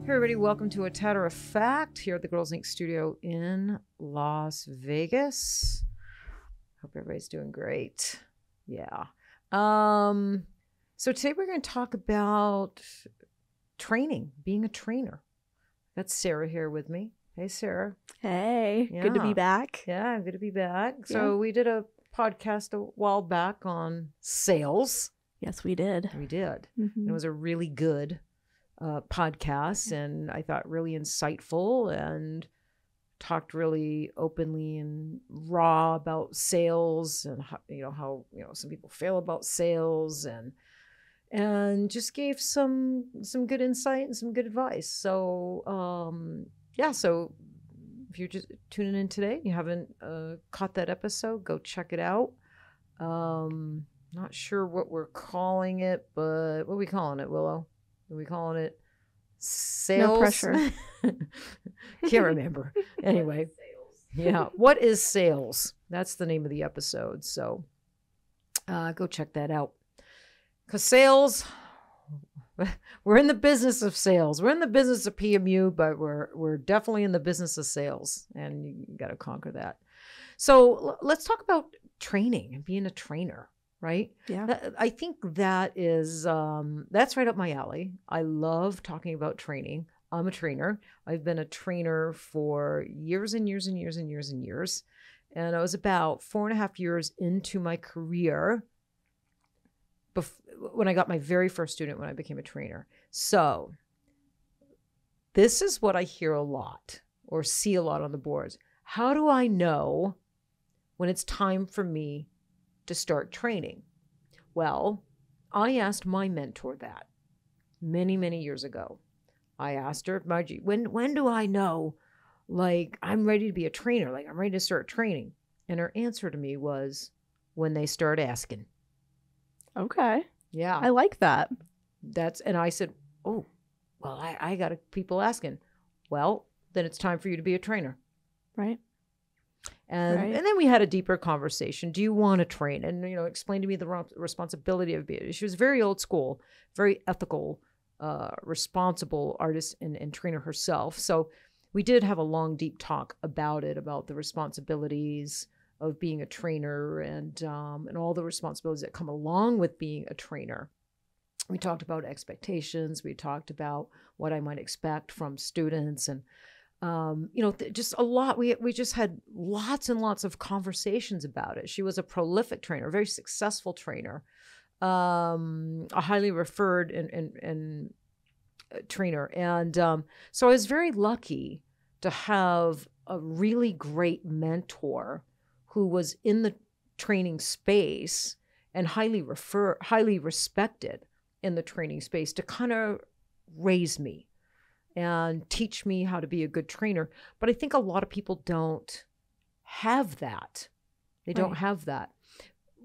Hey everybody, welcome to a Tatter-a-fact here at the Girlz Ink studio in Las Vegas. Hope everybody's doing great. Yeah. So today we're going to talk about training, being a trainer. That's Sarah here with me. Hey, Sarah. Hey, good to be back. Yeah, good to be back. So we did a podcast a while back on sales. Yes, we did. We did. It was a really good podcast, and I thought really insightful, and talked really openly and raw about sales, and how some people fail about sales, and just gave some good insight and some good advice. So so if you're just tuning in today, you haven't caught that episode, go check it out. Not sure what we're calling it, but what are we calling it, Willow? Are we calling it sales? No pressure. Can't remember. Anyway, yeah. What is sales? That's the name of the episode. So go check that out. Because sales, we're in the business of sales. We're in the business of PMU, but we're definitely in the business of sales, and you got to conquer that. So let's talk about training and being a trainer. Right? Yeah. I think that is, that's right up my alley. I love talking about training. I'm a trainer. I've been a trainer for years and years and years and years and years. And I was about 4.5 years into my career when I got my very first student, when I became a trainer. So this is what I hear a lot or see a lot on the boards. How do I know when it's time for me to start training? Well, I asked my mentor that many, many years ago. I asked her, Margie, when do I know, like, I'm ready to be a trainer, like I'm ready to start training? And her answer to me was, when they start asking. Okay. Yeah. I like that. And I said, oh, well, I got people asking. Well, then it's time for you to be a trainer. Right. And then we had a deeper conversation. Do you want to train? And, explain to me the responsibility of being. She was very old school, very ethical, responsible artist and trainer herself. So we did have a long, deep talk about it, about the responsibilities of being a trainer and all the responsibilities that come along with being a trainer. We talked about expectations. We talked about what I might expect from students, and just a lot. We just had lots and lots of conversations about it. She was a prolific trainer, a very successful trainer, a highly referred and trainer. And so I was very lucky to have a really great mentor who was in the training space and highly respected in the training space to kind of raise me and teach me how to be a good trainer. But I think a lot of people don't have that. They don't have that.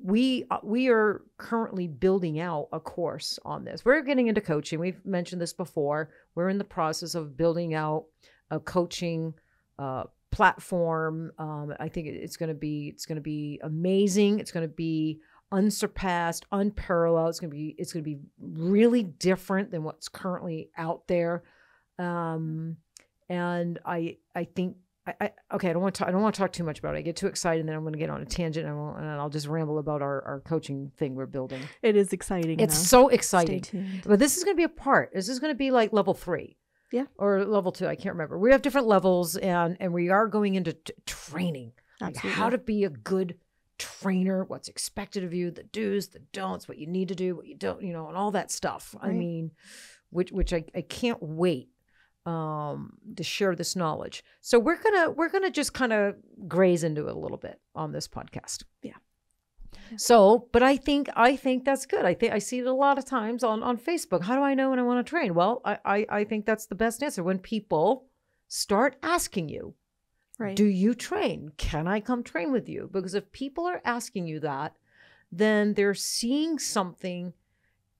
We are currently building out a course on this. We're getting into coaching. We've mentioned this before. We're in the process of building out a coaching platform. I think it's going to be amazing. It's going to be unsurpassed, unparalleled. It's going to be really different than what's currently out there. And I think, okay, I don't want to talk too much about it. I get too excited and then I'm going to get on a tangent and I'll just ramble about our coaching thing we're building. It is exciting. It's so exciting. Stay tuned. But this is going to be a part. This is going to be like level 3. Yeah. Or level 2. I can't remember. We have different levels and we are going into training. Like how to be a good trainer, what's expected of you, the do's, the don'ts, what you need to do, what you don't, and all that stuff. Right. I mean, which I can't wait to share this knowledge. So we're gonna just kind of graze into it a little bit on this podcast. Yeah. So, but I think that's good. I see it a lot of times on Facebook. How do I know when I want to train? Well, I think that's the best answer. When people start asking you, do you train? Can I come train with you? Because if people are asking you that, then they're seeing something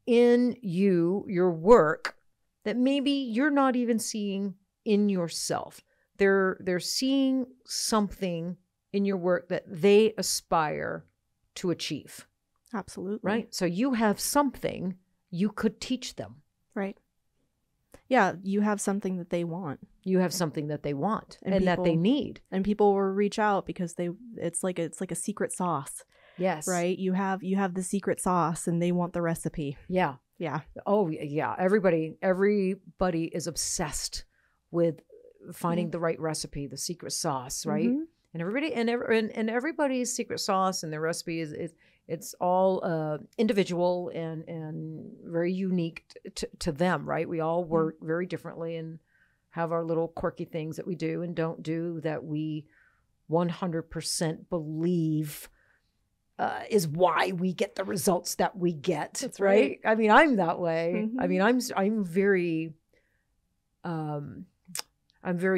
in you, your work, that maybe you're not even seeing in yourself. They're seeing something in your work that they aspire to achieve. Absolutely. Right? So you have something you could teach them. Right. Yeah, you have something that they want. You have something that they want and that they need. And people will reach out because it's like a secret sauce. Yes. Right? You have the secret sauce and they want the recipe. Yeah. Yeah. Oh, yeah. Everybody is obsessed with finding the right recipe, the secret sauce, right? And everybody's secret sauce and their recipe it's all individual and very unique to them, right? We all work very differently and have our little quirky things that we do and don't do that we 100% believe is why we get the results that we get. That's right. I mean, I'm that way. I mean, I'm very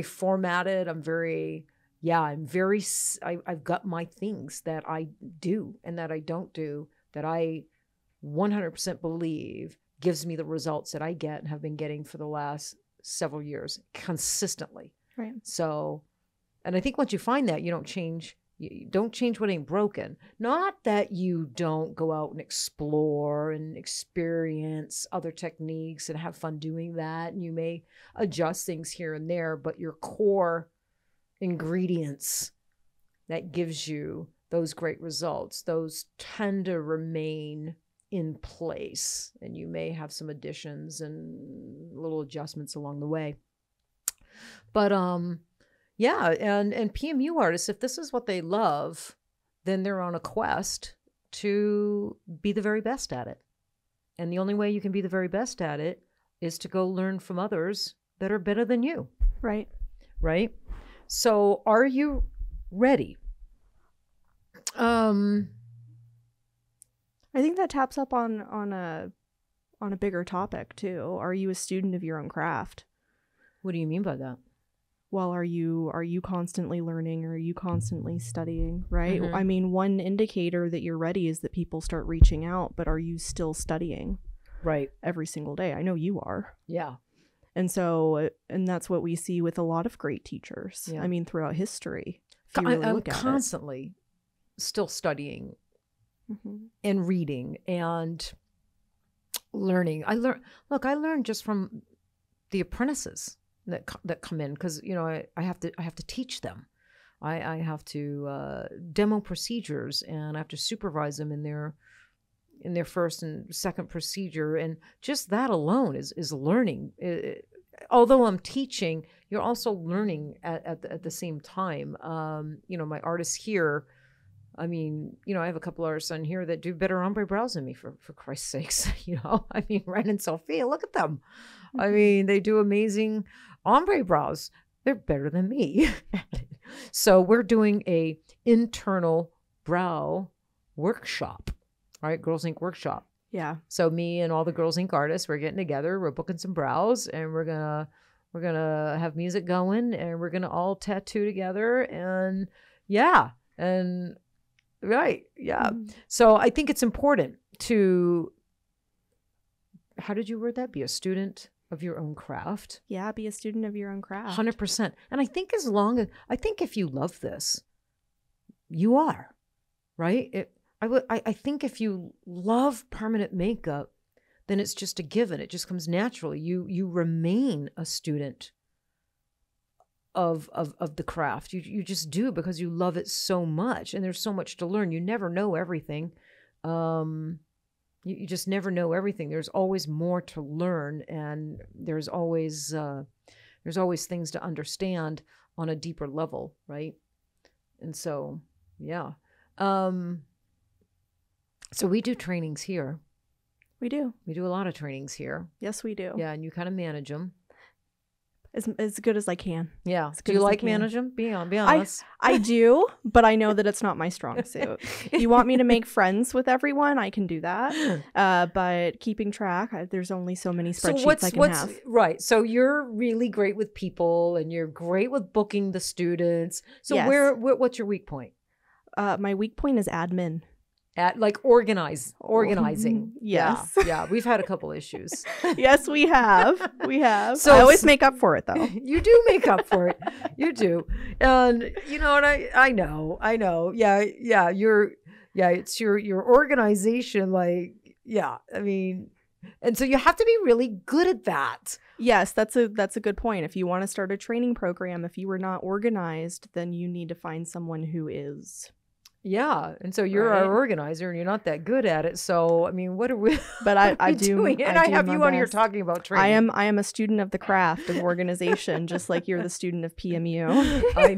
formatted. I've got my things that I do and that I don't do that I 100% believe gives me the results that I get and have been getting for the last several years consistently. Right. So, and I think once you find that, you don't change what ain't broken. Not that you don't go out and explore and experience other techniques and have fun doing that. And you may adjust things here and there, but your core ingredients that gives you those great results, those tend to remain in place. And you may have some additions and little adjustments along the way. But, yeah, and PMU artists, if this is what they love, then they're on a quest to be the very best at it. And the only way you can be the very best at it is to go learn from others that are better than you. Right. Right? So are you ready? I think that taps up on a bigger topic too. Are you a student of your own craft? What do you mean by that? Well, are you constantly learning? Or are you constantly studying? Right. I mean, one indicator that you're ready is that people start reaching out, but are you still studying? Right. Every single day. I know you are. Yeah. And so, and that's what we see with a lot of great teachers. Yeah. I mean, throughout history. I'm constantly still studying and reading and learning. I learned just from the apprentices that come in, because I have to teach them. I have to demo procedures, and I have to supervise them in their first and second procedure, and just that alone is learning. Although I'm teaching, you're also learning at the same time. My artists here, I mean, I have a couple artists on here that do better ombre brows than me, for Christ's sakes. I mean, Ren and Sophia, look at them. I mean, they do amazing ombre brows. They're better than me. So we're doing a internal brow workshop, right? Girlz Ink workshop. Yeah. So me and all the Girlz Ink artists, we're getting together, we're booking some brows, and we're gonna have music going, and we're gonna all tattoo together, and yeah. And right. Yeah. So I think it's important to, how did you word that? Be a student of your own craft. Yeah. Be a student of your own craft. 100%. And I think I think if you love this, you are, right? I think if you love permanent makeup, then it's just a given. It just comes naturally. You remain a student of the craft. You just do, because you love it so much, and there's so much to learn. You never know everything. You just never know everything. There's always more to learn, and there's always things to understand on a deeper level, right? And so, yeah. So we do trainings here. We do. We do a lot of trainings here. Yes, we do. Yeah, and you kind of manage them. As good as I can. Yeah. Do you like manage them? Be honest. I do, but I know that it's not my strong suit. You want me to make friends with everyone? I can do that. But keeping track, there's only so many spreadsheets I can have. Right. So you're really great with people, and you're great with booking the students. So yes. What's your weak point? My weak point is admin. At like organizing. Yes. Yeah. We've had a couple issues. Yes, we have. So I always make up for it, though. You do make up for it. You do. And and I know. Yeah. It's your organization. Like, yeah. I mean, And so you have to be really good at that. Yes, that's a good point. If you want to start a training program, if you are not organized, then you need to find someone who is. Yeah. And so you're our organizer and you're not that good at it. So, I mean, what are we But I do doing? And I have you on here talking about training. I am a student of the craft of organization, just like you're the student of PMU. I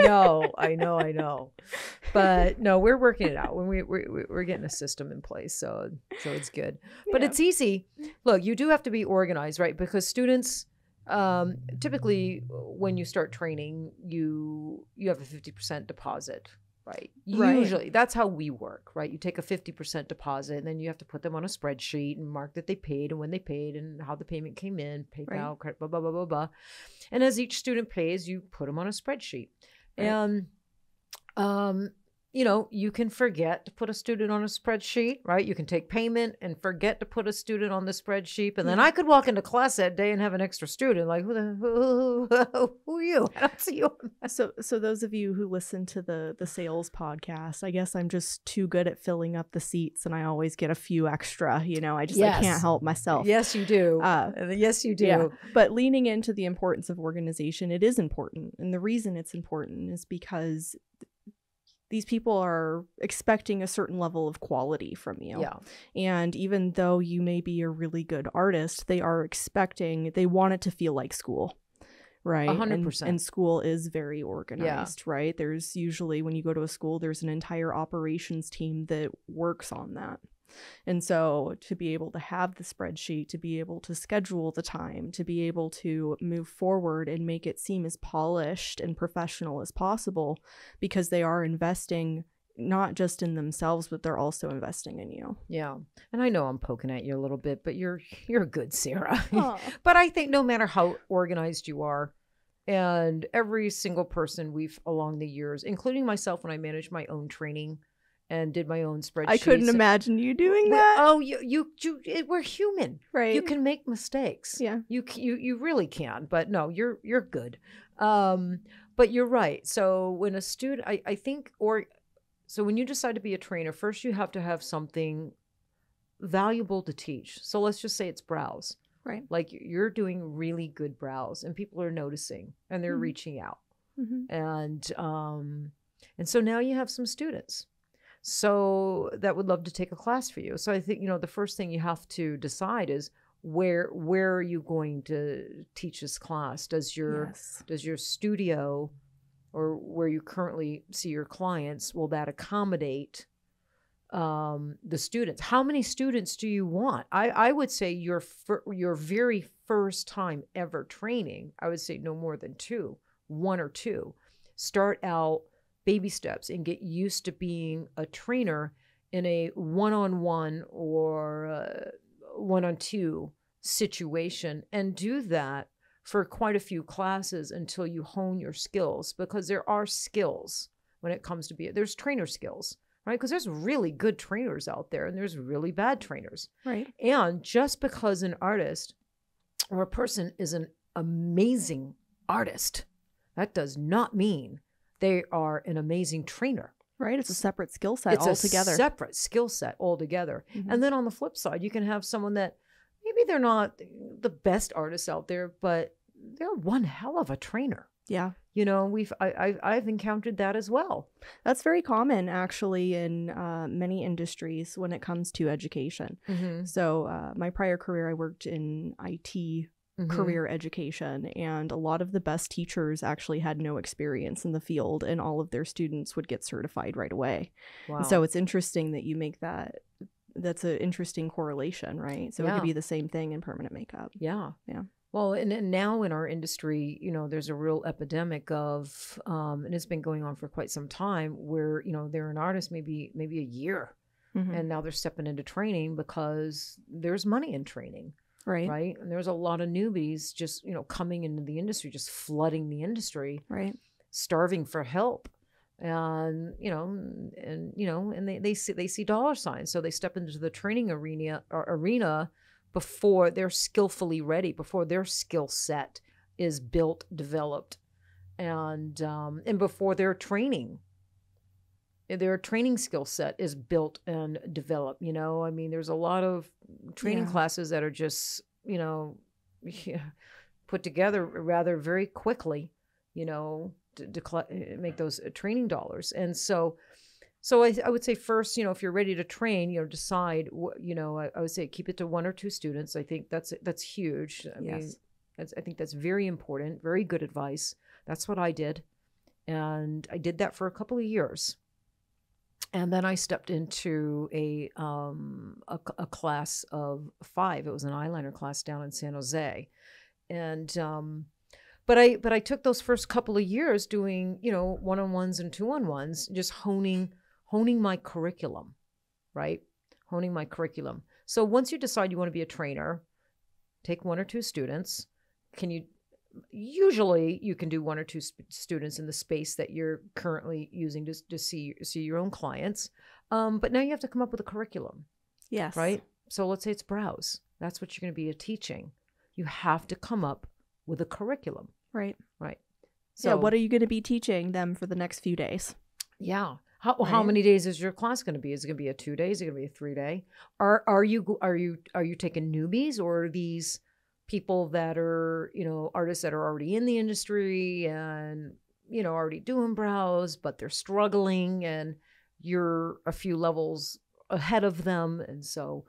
know. But no, we're working it out. When we're getting a system in place. So it's good. But it's easy. Look, you do have to be organized, right? Because students typically when you start training, you have a 50% deposit. Right. Usually that's how we work, right? You take a 50% deposit and then you have to put them on a spreadsheet and mark that they paid and when they paid and how the payment came in, PayPal, credit, blah, blah, blah, blah, blah. And as each student pays, you put them on a spreadsheet. Right. And, you can forget to put a student on a spreadsheet, right? You can take payment and forget to put a student on the spreadsheet. And then I could walk into class that day and have an extra student. Like, who are you? I don't see you. So those of you who listen to the sales podcast, I guess I'm just too good at filling up the seats and I always get a few extra, I can't help myself. Yes, you do. Yes, you do. Yeah. But leaning into the importance of organization, it is important. And the reason it's important is because these people are expecting a certain level of quality from you. Yeah. And even though you may be a really good artist, they want it to feel like school. Right. 100%. And school is very organized, right? There's usually, when you go to a school, there's an entire operations team that works on that. And so to be able to have the spreadsheet, to be able to schedule the time, to be able to move forward and make it seem as polished and professional as possible, because they are investing not just in themselves, but they're also investing in you. Yeah. And I know I'm poking at you a little bit, but you're good, Sarah. But I think no matter how organized you are, and every single person we've along the years, including myself when I managed my own training and did my own spreadsheets. I couldn't imagine you doing that. Oh, we're human, right? You can make mistakes. Yeah, you really can. But no, you're good. But you're right. So when a student, I think, so when you decide to be a trainer, first you have to have something valuable to teach. So let's just say it's brows, right? Like you're doing really good brows, and people are noticing, and they're reaching out, and so now you have some students. So that would love to take a class for you. So I think, the first thing you have to decide is where are you going to teach this class? Does your studio or where you currently see your clients, will that accommodate the students? How many students do you want? I would say your very first time ever training, I would say no more than 1 or 2. Start out baby steps and get used to being a trainer in a one-on-one or one-on-2 situation, and do that for quite a few classes until you hone your skills, because there are skills when it comes to there's trainer skills, right? Because there's really good trainers out there and there's really bad trainers. Right. And just because an artist or a person is an amazing artist, that does not mean they are an amazing trainer. Right. It's a separate skill set altogether. It's a separate skill set altogether. And then on the flip side, you can have someone that maybe they're not the best artists out there, but they're one hell of a trainer. Yeah. I've encountered that as well. That's very common actually in many industries when it comes to education. So my prior career, I worked in IT career education, and a lot of the best teachers actually had no experience in the field, and all of their students would get certified right away. Wow. And so it's interesting that you make that's an interesting correlation, right? So it could be the same thing in permanent makeup. Yeah. Well, and now in our industry, there's a real epidemic of, and it's been going on for quite some time, where, they're an artist maybe a year, and now they're stepping into training because there's money in training. Right. And there's a lot of newbies just, coming into the industry, just flooding the industry. Right. Starving for help. And, they see dollar signs. So they step into the training arena before they're skillfully ready, before their skill set is built, developed, and before their training their training skill set is built and developed. I mean, there's a lot of training classes that are just, put together rather very quickly, to make those training dollars. And so I would say first, if you're ready to train, decide what, I would say keep it to 1 or 2 students. I think that's huge. I mean, I think that's very important, very good advice. That's what I did. And I did that for a couple of years. And then I stepped into a class of 5. It was an eyeliner class down in San Jose. And, but I took those first couple of years doing, one-on-ones and 2-on-ones, just honing my curriculum, right? Honing my curriculum. So once you decide you want to be a trainer, take 1 or 2 students. Usually you can do 1 or 2 students in the space that you're currently using to see your own clients. But now you have to come up with a curriculum. Yes. Right? So let's say it's brows. That's what you're going to be teaching. You have to come up with a curriculum. Right. Right. So what are you going to be teaching them for the next few days? Yeah. How many days is your class going to be? Is it going to be a 2 day? Is it going to be a 3 day? Are you taking newbies, or are these people that are, artists that are already in the industry and, already doing brows, but they're struggling and you're a few levels ahead of them? And so,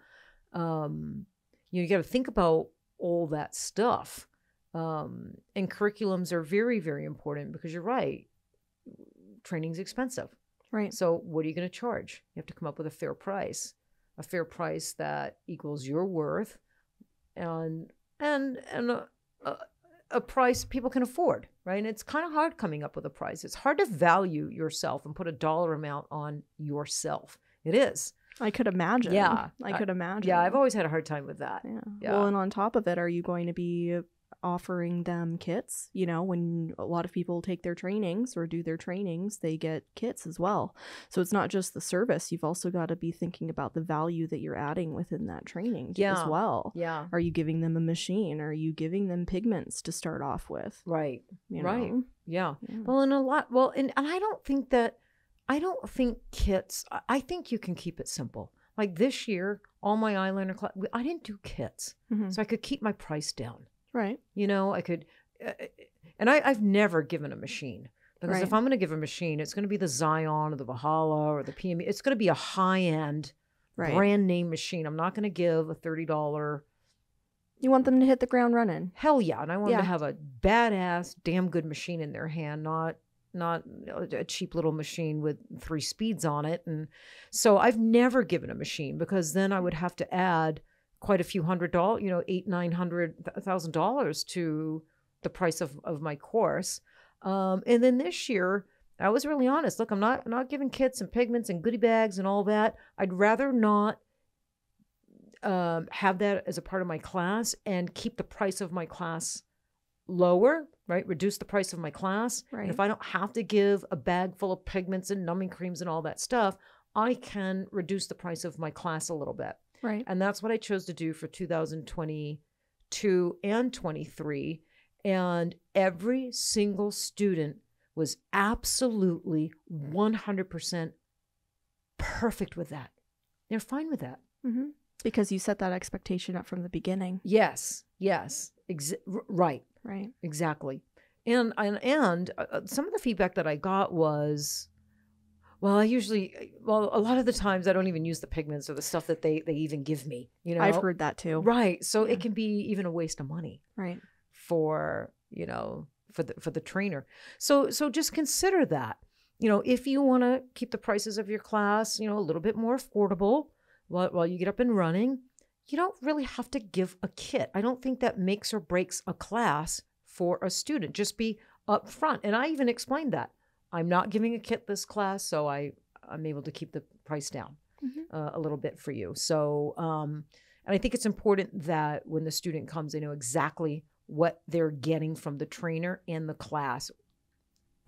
you got to think about all that stuff. And curriculums are very, very important because you're right. Training's expensive. Right. So what are you going to charge? You have to come up with a fair price that equals your worth and a price people can afford, right? And it's kind of hard coming up with a price. It's hard to value yourself and put a dollar amount on yourself. It is. I could imagine. Yeah. I could imagine. Yeah, I've always had a hard time with that. Yeah. Well, and on top of it, are you going to be offering them kits? When a lot of people take their trainings or do their trainings, they get kits as well. So it's not just the service. You've also got to be thinking about the value that you're adding within that training as well. Yeah. Are you giving them a machine? Are you giving them pigments to start off with? Right. Right. Yeah. Well, and I don't think kits, I think you can keep it simple. Like this year, all my eyeliner class, I didn't do kits. So I could keep my price down. Right. I could, and I've never given a machine, because if I'm going to give a machine, it's going to be the Zion or the Valhalla or the PMU. It's going to be a high-end brand name machine. I'm not going to give a $30. You want them to hit the ground running. Hell yeah. And I want them to have a badass, damn good machine in their hand, not a cheap little machine with 3 speeds on it. And so I've never given a machine, because then I would have to add quite a few $100, $800,000-$900,000 to the price of my course. And then this year, I was really honest. Look, I'm not giving kits and pigments and goodie bags and all that. I'd rather not have that as a part of my class and keep the price of my class lower, right? Reduce the price of my class. Right. And if I don't have to give a bag full of pigments and numbing creams and all that stuff, I can reduce the price of my class a little bit. Right. And that's what I chose to do for 2022 and 23. And every single student was absolutely 100% perfect with that. They're fine with that. Mm-hmm. Because you set that expectation up from the beginning. Yes. Right. Right. Exactly. And some of the feedback that I got was, a lot of the times I don't even use the pigments or the stuff that they even give me. I've heard that too. Right. So it can be even a waste of money. Right. For the trainer. So just consider that. If you want to keep the prices of your class, a little bit more affordable while you get up and running, you don't really have to give a kit. I don't think that makes or breaks a class for a student. Just be upfront. And I even explained that. I'm not giving a kit this class, so I'm able to keep the price down a little bit for you. So, and I think it's important that when the student comes, they know exactly what they're getting from the trainer and the class.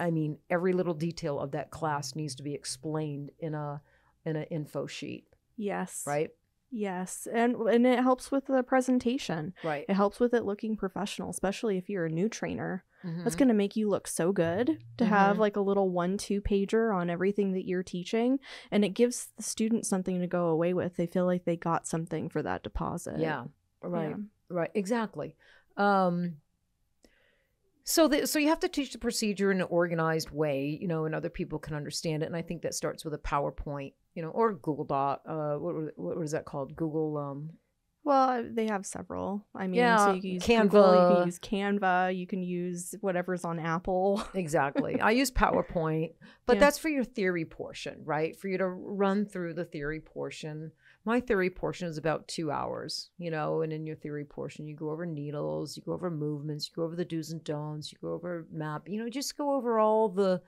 I mean, every little detail of that class needs to be explained in an info sheet. Yes. Right? Yes, and it helps with the presentation. Right. It helps with it looking professional, especially if you're a new trainer. Mm-hmm. That's going to make you look so good to have like a little 1-2 pager on everything that you're teaching, and it gives the student something to go away with. They feel like they got something for that deposit. Yeah. Right. Yeah. Right. Exactly. So you have to teach the procedure in an organized way, you know, and other people can understand it. And I think that starts with a PowerPoint, you know, or Google Doc. What is that called? Google. Well, they have several. I mean, Yeah, so you can use Canva. Google, you can use Canva, you can use whatever's on Apple. Exactly. I use PowerPoint, but that's for your theory portion, right? For you to run through the theory portion. My theory portion is about 2 hours, you know, and in your theory portion, you go over needles, you go over movements, you go over the do's and don'ts, you go over map, you know, just go over all the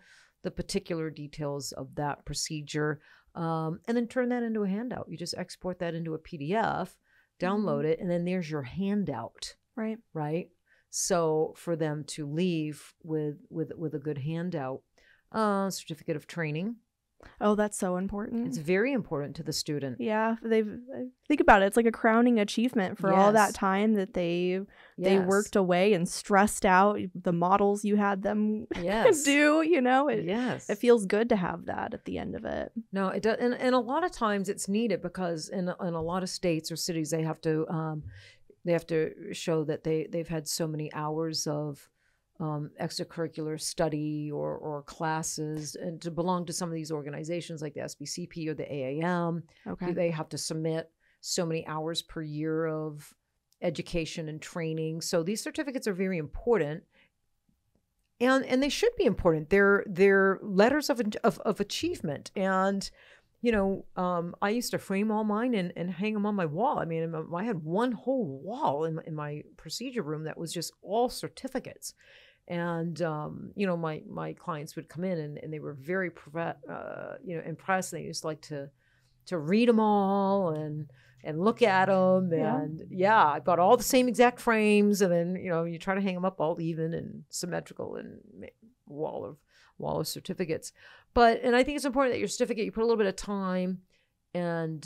particular details of that procedure, and then turn that into a handout. You just export that into a PDF, download it, and then there's your handout. Right. Right. So for them to leave with a good handout, certificate of training. Oh, that's so important. It's very important to the student. Yeah, think about it. It's like a crowning achievement for all that time that they worked away and stressed out the models you had them do, you know. It feels good to have that at the end of it. No, it does, and a lot of times it's needed because in a lot of states or cities they have to show that they've had so many hours of extracurricular study or classes, and to belong to some of these organizations like the SBCP or the AAM, they have to submit so many hours per year of education and training. So these certificates are very important, and they should be important. They're letters of achievement. And you know, I used to frame all mine and hang them on my wall. I mean, I had one whole wall in my procedure room that was just all certificates. And, you know, my clients would come in and they were very, impressed. They used to like to read them all and look at them. And I bought all the same exact frames. And then, you know, you try to hang them up all even and symmetrical and wall of certificates. And I think it's important that your certificate, you put a little bit of time and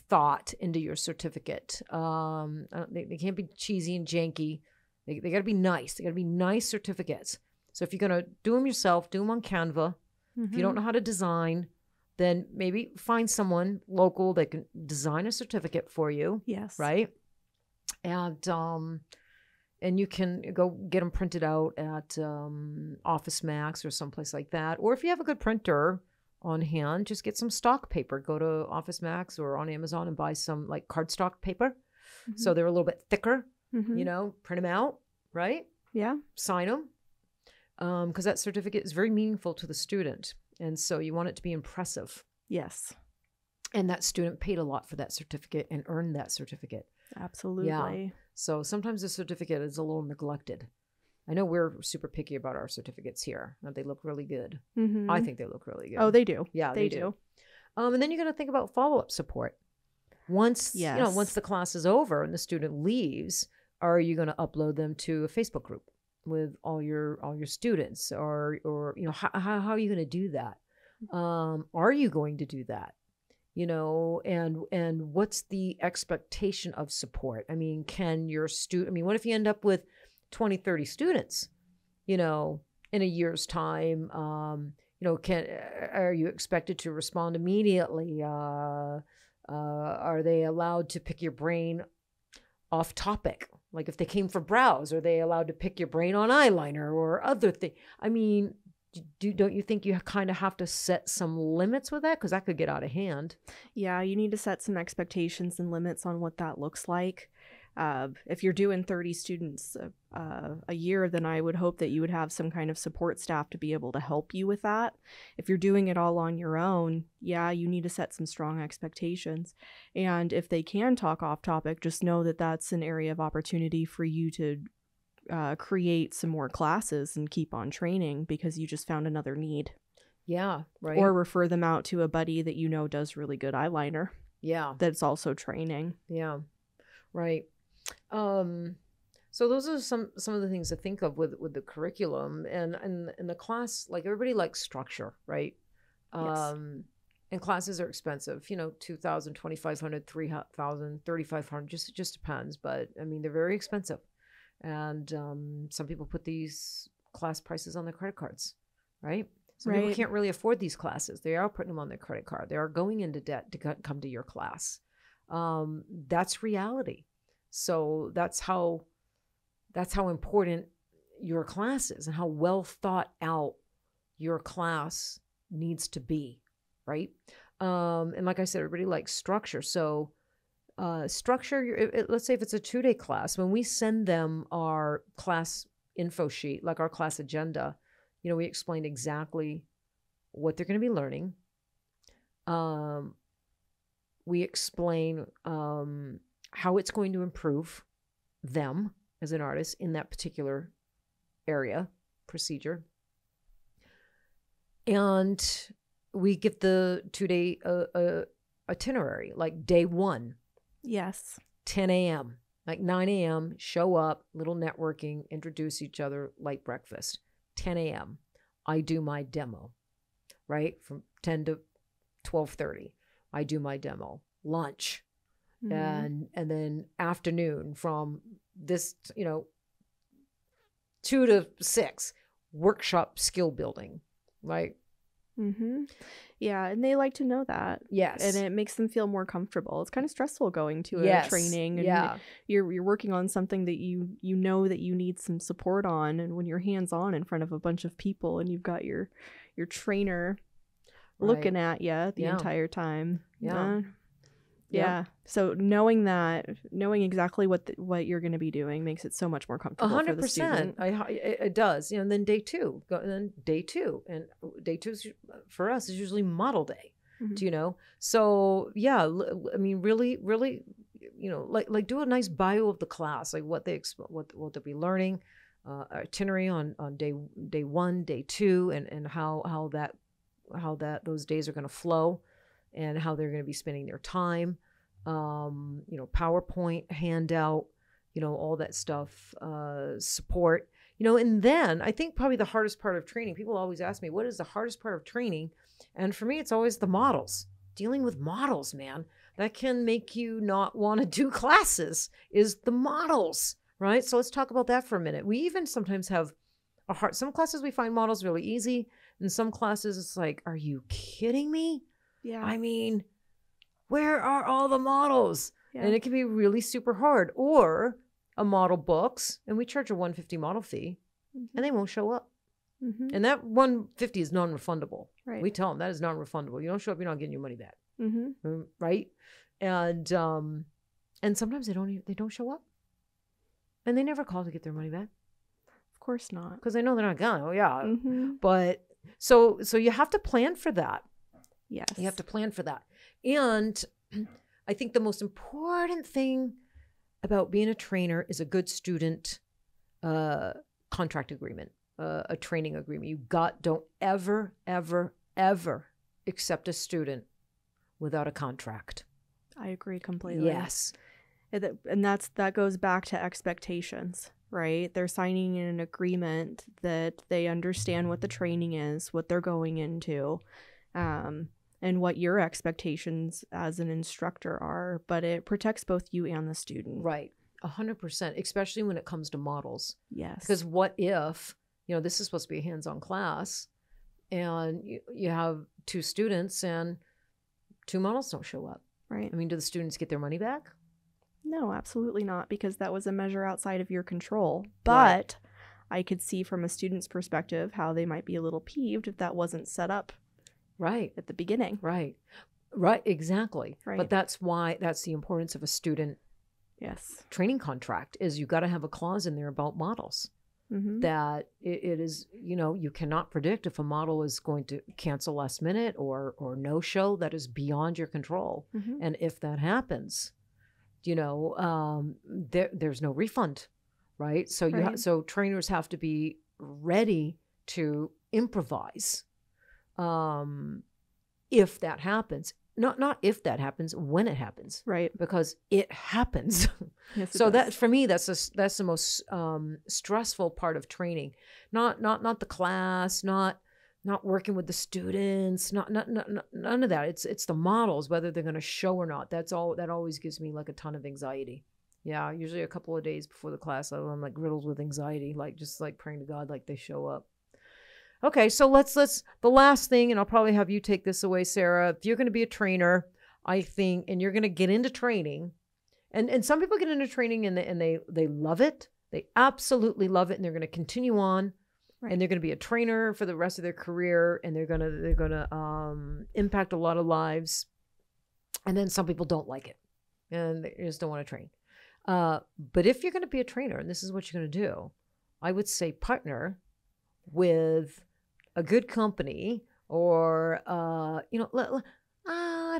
thought into your certificate. They can't be cheesy and janky. They got to be nice. They got to be nice certificates. So if you're going to do them yourself, do them on Canva. If you don't know how to design, then maybe find someone local that can design a certificate for you. Yes. Right? And you can go get them printed out at Office Max or someplace like that. Or if you have a good printer on hand, just get some stock paper. Go to Office Max or on Amazon and buy some like cardstock paper. So they're a little bit thicker. You know, print them out, right? Yeah. Sign them. Because that certificate is very meaningful to the student. And so you want it to be impressive. Yes. And that student paid a lot for that certificate and earned that certificate. Absolutely. Yeah. So sometimes the certificate is a little neglected. I know we're super picky about our certificates here. They look really good. I think they look really good. Oh, they do. Yeah, they do. And then you got to think about follow-up support. Once the class is over and the student leaves, are you going to upload them to a Facebook group with all your students, or you know, how are you going to do that? Are you going to do that? You know, and what's the expectation of support? I mean, what if you end up with 20, 30 students, you know, in a year's time? You know, are you expected to respond immediately? Are they allowed to pick your brain off topic? Like if they came for brows, are they allowed to pick your brain on eyeliner or other things? I mean, don't you think you kind of have to set some limits with that? Because that could get out of hand. Yeah, you need to set some expectations and limits on what that looks like. If you're doing 30 students a year, then I would hope that you would have some kind of support staff to be able to help you with that. If you're doing it all on your own, you need to set some strong expectations. And if they can talk off topic, just know that that's an area of opportunity for you to create some more classes and keep on training because you just found another need. Yeah, right. Or refer them out to a buddy that you know does really good eyeliner. Yeah. That's also training. Yeah, right. So those are some of the things to think of with the curriculum and the class. Like everybody likes structure, right? Yes. And classes are expensive, you know, $2,000, $2,500, $3,000, $3,500, just depends. But I mean, they're very expensive. And some people put these class prices on their credit cards, right? Some people can't really afford these classes. They are putting them on their credit card. They are going into debt to come to your class. That's reality. So that's how important your class is and how well thought out your class needs to be, right? And like I said, everybody likes structure. So structure, let's say if it's a 2-day class, when we send them our class info sheet, like our class agenda, you know, we explain exactly what they're going to be learning. We explain how it's going to improve them as an artist in that particular area, procedure. And we give the 2-day itinerary, like day 1. Yes. 10 a.m., like 9 a.m., show up, little networking, introduce each other, light breakfast. 10 a.m., I do my demo, right? From 10 to 12:30, I do my demo. Lunch. And then afternoon from this, you know, 2 to 6, workshop skill building, right? Yeah, and they like to know that. Yes. And it makes them feel more comfortable. It's kind of stressful going to a training and you're working on something that you know that you need some support on, and when you're hands-on in front of a bunch of people and you've got your trainer looking at you the entire time. Yeah. So knowing exactly what you're going to be doing makes it so much more comfortable 100%. For the student. It does. You know, and then day 2, and day 2 for us is usually model day. Do you know? So yeah, I mean, really, you know, like do a nice bio of the class, like what they'll be learning, itinerary on day 1, day 2, and how those days are going to flow, and how they're going to be spending their time. You know, PowerPoint handout, you know, all that stuff, support, you know. And then I think probably the hardest part of training, people always ask me, what is the hardest part of training? And for me, it's always the models. Dealing with models, man, that can make you not want to do classes, is the models, right? So let's talk about that for a minute. We even sometimes have some classes we find models really easy, and some classes it's like, are you kidding me? Yeah. I mean, where are all the models? Yeah. And it can be really super hard. Or a model books, and we charge a $150 model fee, and they won't show up. And that $150 is non-refundable. Right. We tell them that is non-refundable. You don't show up, you're not getting your money back. Right? And sometimes they don't show up, and they never call to get their money back. Of course not, because they know they're not gonna. Yeah. But so you have to plan for that. Yes. You have to plan for that. And I think the most important thing about being a trainer is a good student contract agreement, a training agreement. Don't ever, ever, ever accept a student without a contract. I agree completely. Yes. And that goes back to expectations, right? They're signing an agreement that they understand what the training is, what they're going into, and what your expectations as an instructor are, but it protects both you and the student. Right. 100%, especially when it comes to models. Yes. Because what if, you know, this is supposed to be a hands-on class, and you have 2 students and 2 models don't show up. Right. I mean, do the students get their money back? No, absolutely not, because that was a measure outside of your control. But I could see from a student's perspective how they might be a little peeved if that wasn't set up at the beginning. Right, exactly. Right. But that's the importance of a student training contract, is you got to have a clause in there about models. That it is, you know, you cannot predict if a model is going to cancel last minute or no show. That is beyond your control. And if that happens, you know, there's no refund, right? So so trainers have to be ready to improvise if that happens. Not if that happens, when it happens, right? Because it happens. Yes, so that for me, that's the most stressful part of training. Not the class, not not working with the students, none of that. It's the models, whether they're going to show or not. That always gives me like a ton of anxiety. Yeah, usually a couple of days before the class, I'm like riddled with anxiety, like just like praying to God like they show up. Okay, so let's the last thing, and I'll probably have you take this away, Sarah. If you're going to be a trainer, I think, and you're going to get into training, and some people get into training and they love it. They absolutely love it, and they're going to continue on. Right. And they're going to be a trainer for the rest of their career, and they're going to impact a lot of lives. And then some people don't like it, and they just don't want to train. But if you're going to be a trainer, and this is what you're going to do, I would say partner with a good company, or I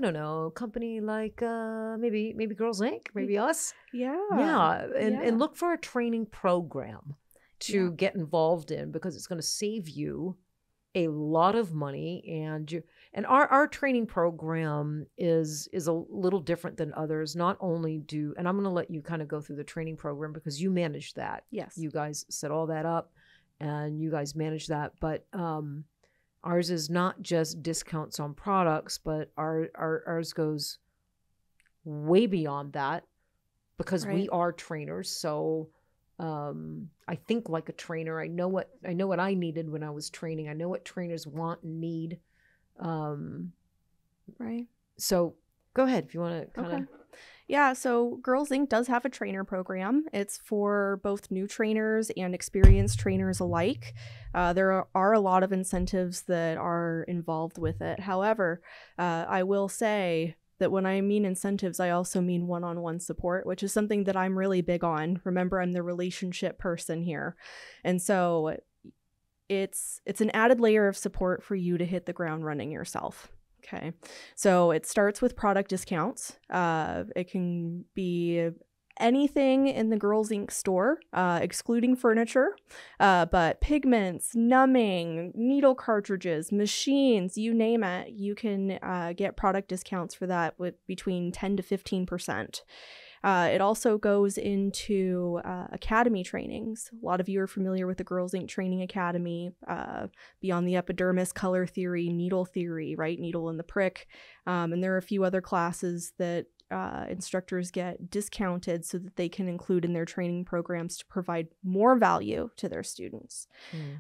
don't know, company like maybe Girlz Ink, maybe us. Yeah. And look for a training program to get involved in, because it's going to save you a lot of money. And our training program is a little different than others. Not only and I'm going to let you kind of go through the training program because you manage that. Yes. You guys set all that up and you guys manage that. But ours is not just discounts on products, but ours goes way beyond that, because we are trainers. So I think like a trainer. I know what I needed when I was training. I know what trainers want and need. Right. So go ahead if you want to kind of. Yeah, so Girlz Ink does have a trainer program. It's for both new trainers and experienced trainers alike. There are a lot of incentives that are involved with it. However, I will say that when I mean incentives, I also mean one-on-one support, which is something that I'm really big on. Remember, I'm the relationship person here. And so it's an added layer of support for you to hit the ground running yourself. Okay, so it starts with product discounts. It can be anything in the Girlz Ink store, excluding furniture, but pigments, numbing, needle cartridges, machines, you name it, you can get product discounts for that with between 10 to 15%. It also goes into academy trainings. A lot of you are familiar with the Girlz Ink Training Academy, Beyond the Epidermis, Color Theory, Needle Theory, right? Needle in the prick. And there are a few other classes that instructors get discounted so that they can include in their training programs to provide more value to their students.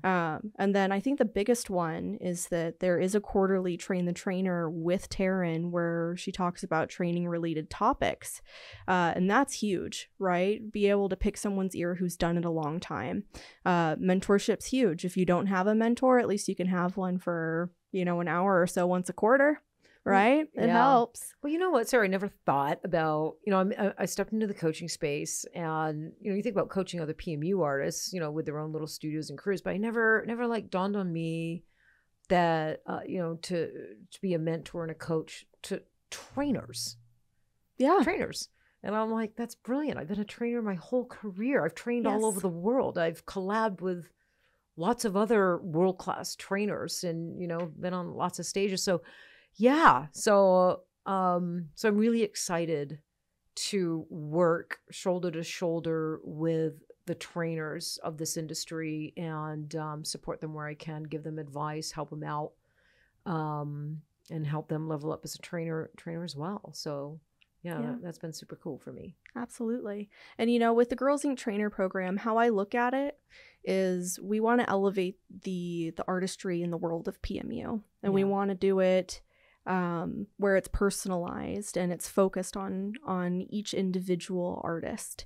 And then I think the biggest one is that there is a quarterly Train the Trainer with Teryn where she talks about training related topics. And that's huge, right? Be able to pick someone's ear who's done it a long time. Mentorship's huge. If you don't have a mentor, at least you can have one for, an hour or so once a quarter. Right? It helps. Well, you know what, Sarah, I never thought about, I stepped into the coaching space and, you think about coaching other PMU artists, with their own little studios and careers, but I never like dawned on me that, to be a mentor and a coach to trainers. Yeah. Trainers. And I'm like, that's brilliant. I've been a trainer my whole career. I've trained all over the world. I've collabed with lots of other world-class trainers and, been on lots of stages. So yeah. So I'm really excited to work shoulder to shoulder with the trainers of this industry and support them where I can, give them advice, help them out, and help them level up as a trainer as well. So yeah. That's been super cool for me. Absolutely. And, with the Girlz Ink Trainer Program, how I look at it is we want to elevate the artistry in the world of PMU. And we want to do it where it's personalized and it's focused on each individual artist.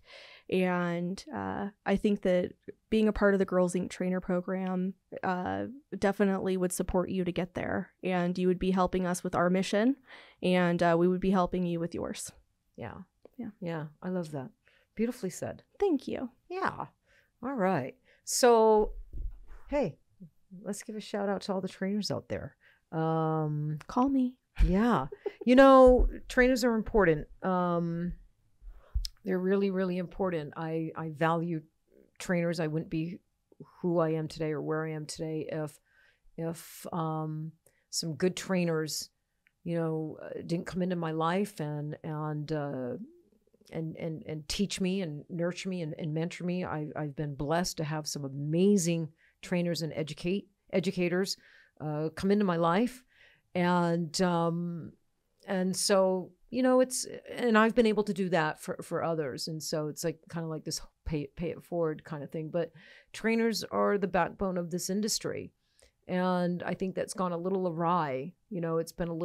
And I think that being a part of the Girlz Ink Trainer Program definitely would support you to get there. And you would be helping us with our mission, and we would be helping you with yours. Yeah. I love that. Beautifully said. Thank you. Yeah. All right. So, hey, let's give a shout out to all the trainers out there. Call me. Yeah. Trainers are important. They're really, really important. I value trainers. I wouldn't be who I am today or where I am today if some good trainers, didn't come into my life and teach me and nurture me and mentor me. I've been blessed to have some amazing trainers and educators come into my life. And so, you know, and I've been able to do that for others. And so it's like kind of like this pay it forward kind of thing. But trainers are the backbone of this industry. And I think that's gone a little awry. You know, it's been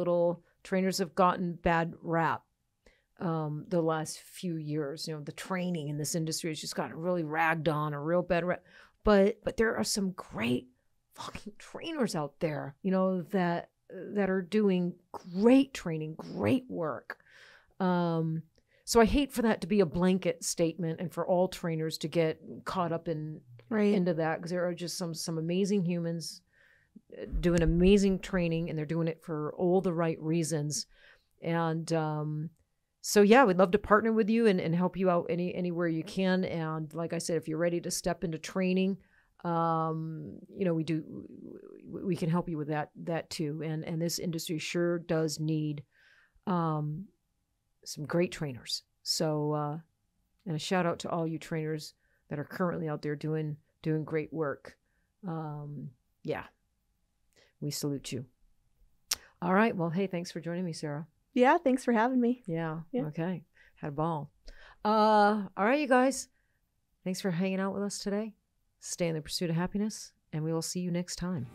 trainers have gotten bad rap the last few years. You know, the training in this industry has just gotten really ragged on, a real bad rap. But there are some great fucking trainers out there, you know, that are doing great training, great work. So I hate for that to be a blanket statement and for all trainers to get caught up into that, because there are just some amazing humans doing amazing training, and they're doing it for all the right reasons. And so yeah, we'd love to partner with you and help you out anywhere you can. And like I said, if you're ready to step into training, you know, we can help you with that too. And this industry sure does need some great trainers. So and a shout out to all you trainers that are currently out there doing great work. Yeah, we salute you. All right. Well, hey, thanks for joining me, Sarah. Yeah, thanks for having me. Yeah. Okay. Had a ball. All right, you guys. Thanks for hanging out with us today. Stay in the pursuit of happiness, and we will see you next time.